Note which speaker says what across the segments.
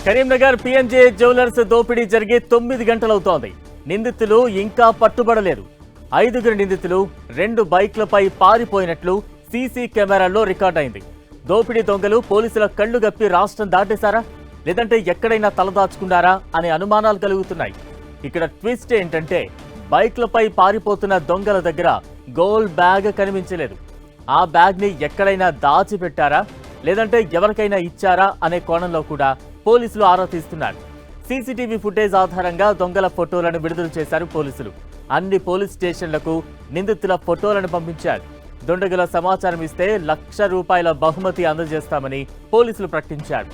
Speaker 1: Karimnagar పిఎన్జే jewellers దోపిడీ జరిగి 9 గంటలవుతోంది. నిందితులు ఇంకా పట్టుబడలేరు. 5గురు నిందితులు 2 బైక్లపై పారిపోయినట్లు సీసీ కెమెరాల్లో రికార్డైంది. దోపిడీ దొంగలు పోలీసుల కళ్లు గప్పి రాష్ట్రం దాటేశారా, లేదంటే ఎక్కడైనా తలదాచుకున్నారా అనే అనుమానాలు కలుగుతున్నాయి. ఇక్కడ ట్విస్ట్ ఏంటంటే బైక్లపై పారిపోతున్న దొంగల దగ్గర గోల్డ్ బ్యాగ్ కనిపించలేదు. ఆ బ్యాగ్ ని ఎక్కడైనా దాచిపెట్టారా, లేదంటే ఎవరికైనా ఇచ్చారా అనే కోణంలో కూడా పోలీసులు ఆరా తీస్తున్నారు. సీసీటీవీ ఫుటేజ్ ఆధారంగా దొంగల ఫోటోలను విడుదల చేశారు పోలీసులు. అన్ని పోలీస్ స్టేషన్లకు నిందితుల ఫోటోలను పంపించారు. దుండగుల సమాచారం ఇస్తే ₹1,00,000 బహుమతి అందజేస్తామని పోలీసులు ప్రకటించారు.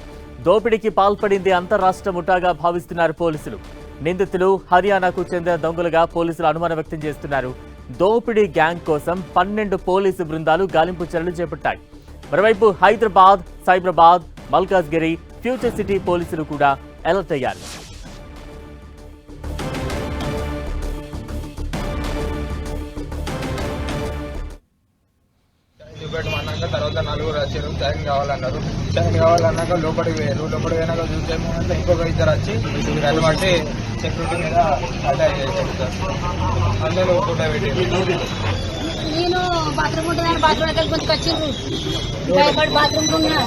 Speaker 1: దోపిడీకి పాల్పడింది అంతర్రాష్ట్ర ముఠాగా భావిస్తున్నారు పోలీసులు. నిందితులు హర్యానాకు చెందిన దొంగలుగా పోలీసులు అనుమానం వ్యక్తం చేస్తున్నారు. దోపిడీ గ్యాంగ్ కోసం 12 పోలీసు బృందాలు గాలింపు చర్యలు చేపట్టాయి. మరోవైపు హైదరాబాద్, సైబరాబాద్, మల్కాజ్గిరి, ఫ్యూచర్ సిటీ పోలీసులు కూడా అలర్ట్ అయ్యారు.
Speaker 2: తర్వాత 4 వచ్చారు. చైన్ కావాలన్నారు. చైన్ కావాలన్నాక లోపలికి పోయారు. లోపలికి పోయినాక చూసేమో ఇంకొక 2 వచ్చి దాన్ని బట్టి సెక్యూరిటీ మీద అటాక్ చేశారు సార్. అందరూ ఫోటో పెట్టారు.
Speaker 3: నేను బాత్రూమ్ ఉంటుందని బాత్రూమ్ దగ్గర కొంచెం వచ్చిండ్రు. భయపడి బాత్రూమ్ ఉన్నా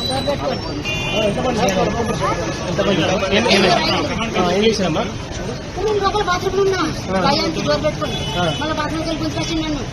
Speaker 3: లోపల బాత్రూమ్ ఉన్నా భయానికి డోర్ పెట్టుకుని మళ్ళీ బాత్రూమ్కి వెళ్ళి కొంచెం వచ్చింది నన్ను.